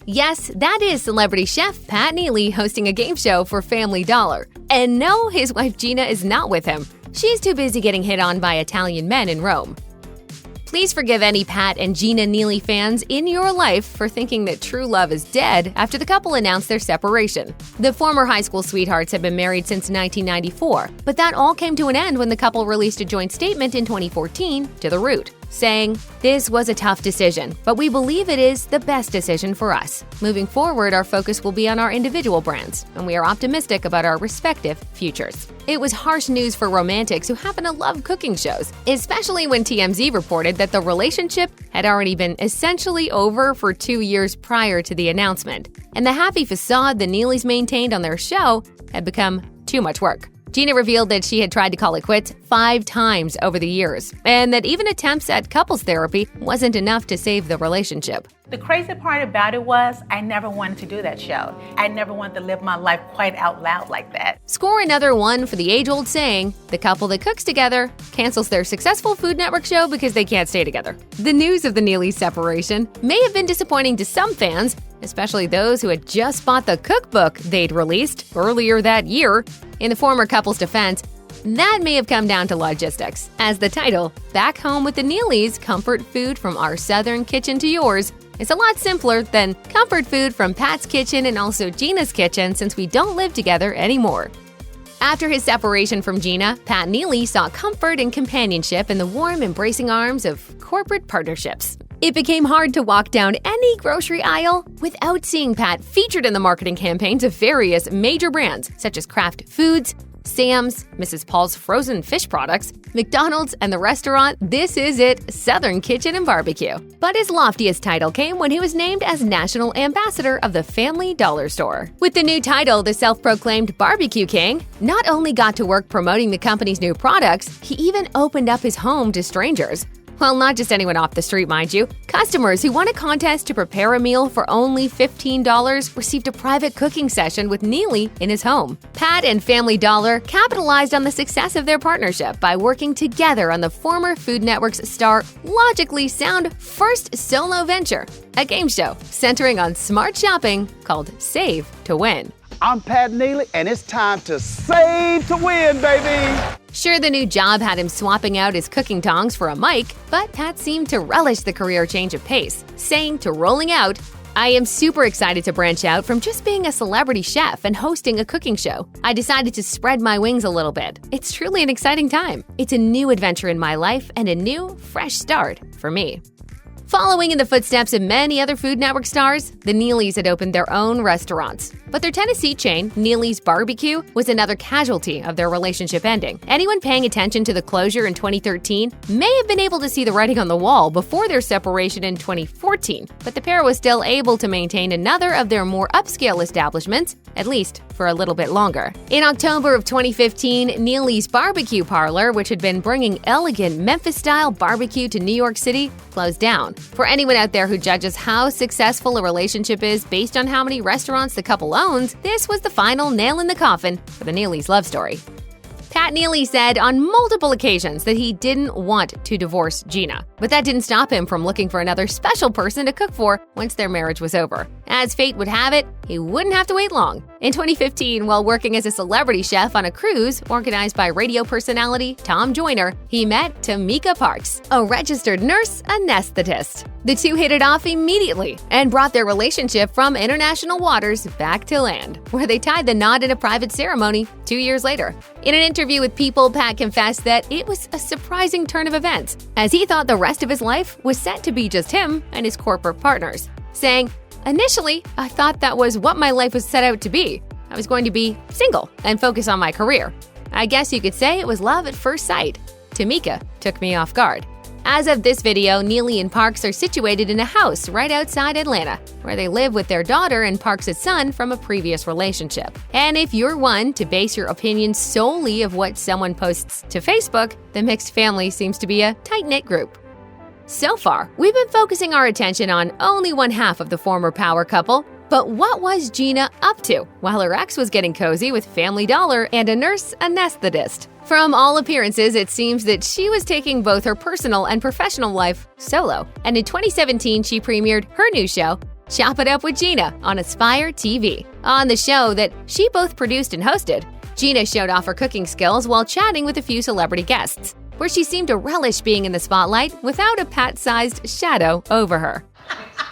Yes, that is celebrity chef Pat Neely hosting a game show for Family Dollar. And no, his wife Gina is not with him. She's too busy getting hit on by Italian men in Rome. Please forgive any Pat and Gina Neely fans in your life for thinking that true love is dead after the couple announced their separation. The former high school sweethearts have been married since 1994, but that all came to an end when the couple released a joint statement in 2014 to The Root, saying, "This was a tough decision, but we believe it is the best decision for us. Moving forward, our focus will be on our individual brands, and we are optimistic about our respective futures." It was harsh news for romantics who happen to love cooking shows, especially when TMZ reported that the relationship had already been essentially over for 2 years prior to the announcement, and the happy facade the Neelys maintained on their show had become too much work. Gina revealed that she had tried to call it quits 5 times over the years, and that even attempts at couples therapy wasn't enough to save the relationship. The crazy part about it was I never wanted to do that show. I never wanted to live my life quite out loud like that. Score another one for the age-old saying, the couple that cooks together cancels their successful Food Network show because they can't stay together. The news of the Neely separation may have been disappointing to some fans, especially those who had just bought the cookbook they'd released earlier that year. In the former couple's defense, that may have come down to logistics, as the title, Back Home with the Neelys, Comfort Food from Our Southern Kitchen to Yours, is a lot simpler than Comfort Food from Pat's Kitchen and also Gina's Kitchen since we don't live together anymore. After his separation from Gina, Pat Neely sought comfort and companionship in the warm, embracing arms of corporate partnerships. It became hard to walk down any grocery aisle without seeing Pat featured in the marketing campaigns of various major brands such as Kraft Foods, Sam's, Mrs. Paul's frozen fish products, McDonald's, and the restaurant This Is It Southern Kitchen and Barbecue. But his loftiest title came when he was named as National Ambassador of the Family Dollar Store. With the new title, the self-proclaimed Barbecue King not only got to work promoting the company's new products, he even opened up his home to strangers. Well, not just anyone off the street, mind you. Customers who won a contest to prepare a meal for only $15 received a private cooking session with Neely in his home. Pat and Family Dollar capitalized on the success of their partnership by working together on the former Food Network's star logically sound first solo venture, a game show centering on smart shopping called Save to Win. I'm Pat Neely, and it's time to save to win, baby! Sure, the new job had him swapping out his cooking tongs for a mic, but Pat seemed to relish the career change of pace, saying to Rolling Out, "I am super excited to branch out from just being a celebrity chef and hosting a cooking show. I decided to spread my wings a little bit. It's truly an exciting time. It's a new adventure in my life and a new, fresh start for me." Following in the footsteps of many other Food Network stars, the Neelys had opened their own restaurants. But their Tennessee chain, Neely's Barbecue, was another casualty of their relationship ending. Anyone paying attention to the closure in 2013 may have been able to see the writing on the wall before their separation in 2014, but the pair was still able to maintain another of their more upscale establishments, at least for a little bit longer. In October of 2015, Neely's Barbecue Parlor, which had been bringing elegant Memphis-style barbecue to New York City, closed down. For anyone out there who judges how successful a relationship is based on how many restaurants the couple owns, this was the final nail in the coffin for the Neelys' love story. Pat Neely said on multiple occasions that he didn't want to divorce Gina, but that didn't stop him from looking for another special person to cook for once their marriage was over. As fate would have it, he wouldn't have to wait long. In 2015, while working as a celebrity chef on a cruise organized by radio personality Tom Joyner, he met Tamika Parks, a registered nurse anesthetist. The two hit it off immediately and brought their relationship from international waters back to land, where they tied the knot in a private ceremony 2 years later. In an interview with People, Pat confessed that it was a surprising turn of events, as he thought the rest of his life was set to be just him and his corporate partners, saying, "Initially, I thought that was what my life was set out to be. I was going to be single and focus on my career. I guess you could say it was love at first sight. Tamika took me off guard." As of this video, Neely and Parks are situated in a house right outside Atlanta, where they live with their daughter and Parks' son from a previous relationship. And if you're one to base your opinion solely of what someone posts to Facebook, the mixed family seems to be a tight-knit group. So far, we've been focusing our attention on only one half of the former power couple. But what was Gina up to while her ex was getting cozy with Family Dollar and a nurse anesthetist? From all appearances, it seems that she was taking both her personal and professional life solo. And in 2017, she premiered her new show, Chop It Up with Gina on Aspire TV. On the show that she both produced and hosted, Gina showed off her cooking skills while chatting with a few celebrity guests, where she seemed to relish being in the spotlight without a Pat-sized shadow over her.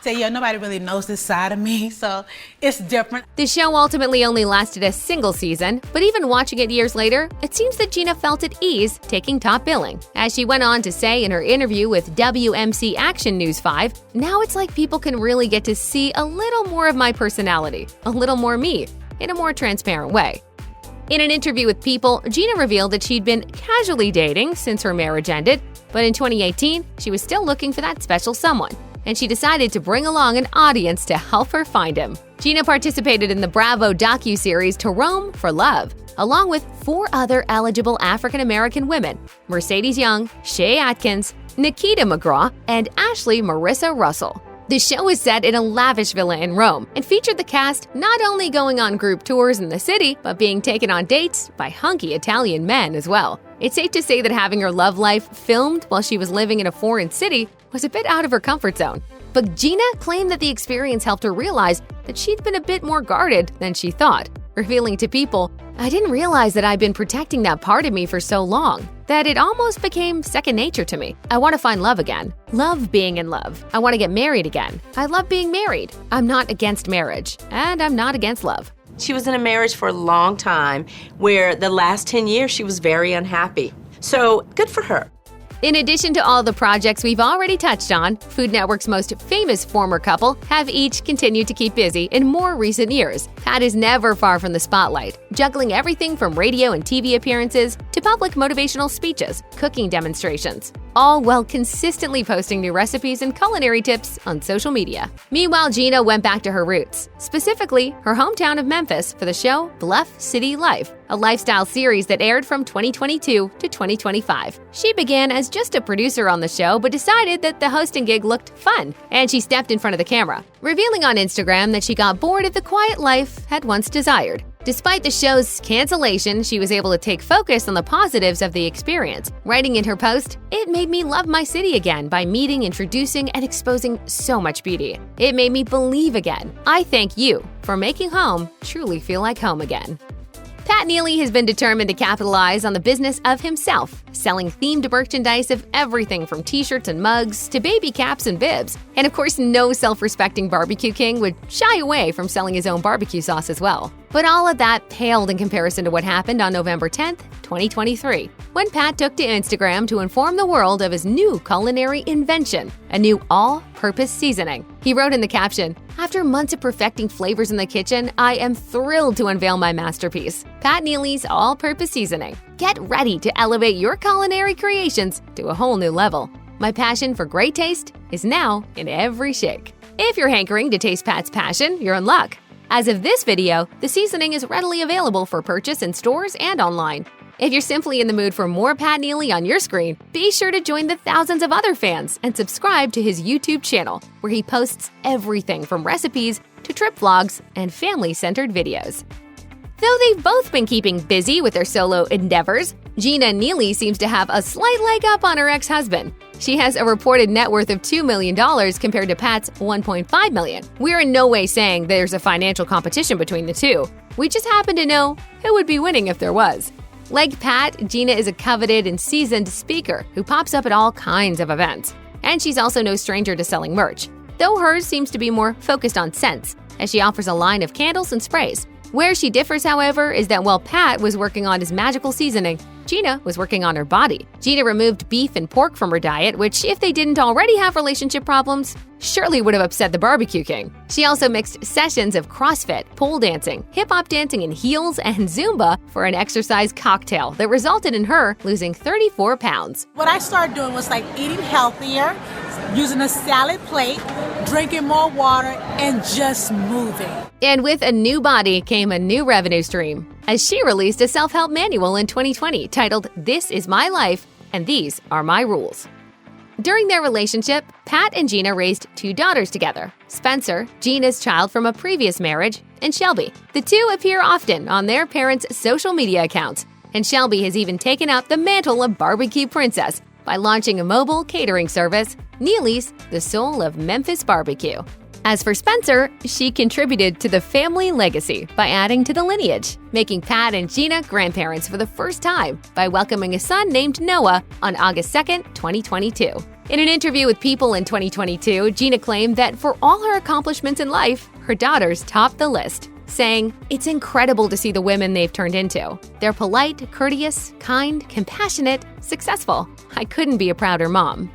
Nobody really knows this side of me, so it's different. The show ultimately only lasted a single season, but even watching it years later, it seems that Gina felt at ease taking top billing. As she went on to say in her interview with WMC Action News 5, now it's like people can really get to see a little more of my personality, a little more me, in a more transparent way. In an interview with People, Gina revealed that she'd been casually dating since her marriage ended, but in 2018, she was still looking for that special someone, and she decided to bring along an audience to help her find him. Gina participated in the Bravo docuseries To Rome for Love, along with 4 other eligible African-American women: Mercedes Young, Shay Atkins, Nikita McGraw, and Ashley Marissa Russell. The show is set in a lavish villa in Rome and featured the cast not only going on group tours in the city, but being taken on dates by hunky Italian men as well. It's safe to say that having her love life filmed while she was living in a foreign city was a bit out of her comfort zone. But Gina claimed that the experience helped her realize that she'd been a bit more guarded than she thought, revealing to People, "I didn't realize that I'd been protecting that part of me for so long, that it almost became second nature to me. I want to find love again. Love being in love. I want to get married again. I love being married. I'm not against marriage, and I'm not against love." She was in a marriage for a long time where the last 10 years she was very unhappy. So good for her. In addition to all the projects we've already touched on, Food Network's most famous former couple have each continued to keep busy in more recent years. Pat is never far from the spotlight, juggling everything from radio and TV appearances to public motivational speeches, cooking demonstrations, all while consistently posting new recipes and culinary tips on social media. Meanwhile, Gina went back to her roots, specifically her hometown of Memphis, for the show Bluff City Life, a lifestyle series that aired from 2022 to 2025. She began as just a producer on the show, but decided that the hosting gig looked fun, and she stepped in front of the camera, revealing on Instagram that she got bored of the quiet life had once desired. Despite the show's cancellation, she was able to take focus on the positives of the experience, writing in her post, "It made me love my city again by meeting, introducing, and exposing so much beauty. It made me believe again. I thank you for making home truly feel like home again." Pat Neely has been determined to capitalize on the business of himself, selling themed merchandise of everything from t-shirts and mugs to baby caps and bibs. And of course, no self-respecting barbecue king would shy away from selling his own barbecue sauce as well. But all of that paled in comparison to what happened on November 10th, 2023, when Pat took to Instagram to inform the world of his new culinary invention, a new all-purpose seasoning. He wrote in the caption, "After months of perfecting flavors in the kitchen, I am thrilled to unveil my masterpiece, Pat Neely's all-purpose seasoning. Get ready to elevate your culinary creations to a whole new level. My passion for great taste is now in every shake." If you're hankering to taste Pat's passion, you're in luck. As of this video, the seasoning is readily available for purchase in stores and online. If you're simply in the mood for more Pat Neely on your screen, be sure to join the thousands of other fans and subscribe to his YouTube channel, where he posts everything from recipes to trip vlogs and family-centered videos. Though they've both been keeping busy with their solo endeavors, Gina Neely seems to have a slight leg up on her ex-husband. She has a reported net worth of $2 million compared to Pat's $1.5 million. We're in no way saying there's a financial competition between the two. We just happen to know who would be winning if there was. Like Pat, Gina is a coveted and seasoned speaker who pops up at all kinds of events. And she's also no stranger to selling merch, though hers seems to be more focused on scents, as she offers a line of candles and sprays. Where she differs, however, is that while Pat was working on his magical seasoning, Gina was working on her body. Gina removed beef and pork from her diet, which, if they didn't already have relationship problems, surely would have upset the barbecue king. She also mixed sessions of CrossFit, pole dancing, hip-hop dancing in heels, and Zumba for an exercise cocktail that resulted in her losing 34 pounds. What I started doing was eating healthier, using a salad plate, drinking more water, and just moving. And with a new body came a new revenue stream, as she released a self-help manual in 2020 titled "This is My Life, and These Are My Rules." During their relationship, Pat and Gina raised 2 daughters together: Spencer, Gina's child from a previous marriage, and Shelby. The two appear often on their parents' social media accounts, and Shelby has even taken up the mantle of barbecue princess by launching a mobile catering service, Neelys, the soul of Memphis barbecue. As for Spencer, she contributed to the family legacy by adding to the lineage, making Pat and Gina grandparents for the first time by welcoming a son named Noah on August 2nd, 2022. In an interview with People in 2022, Gina claimed that for all her accomplishments in life, her daughters topped the list, saying, "It's incredible to see the women they've turned into. They're polite, courteous, kind, compassionate, successful. I couldn't be a prouder mom."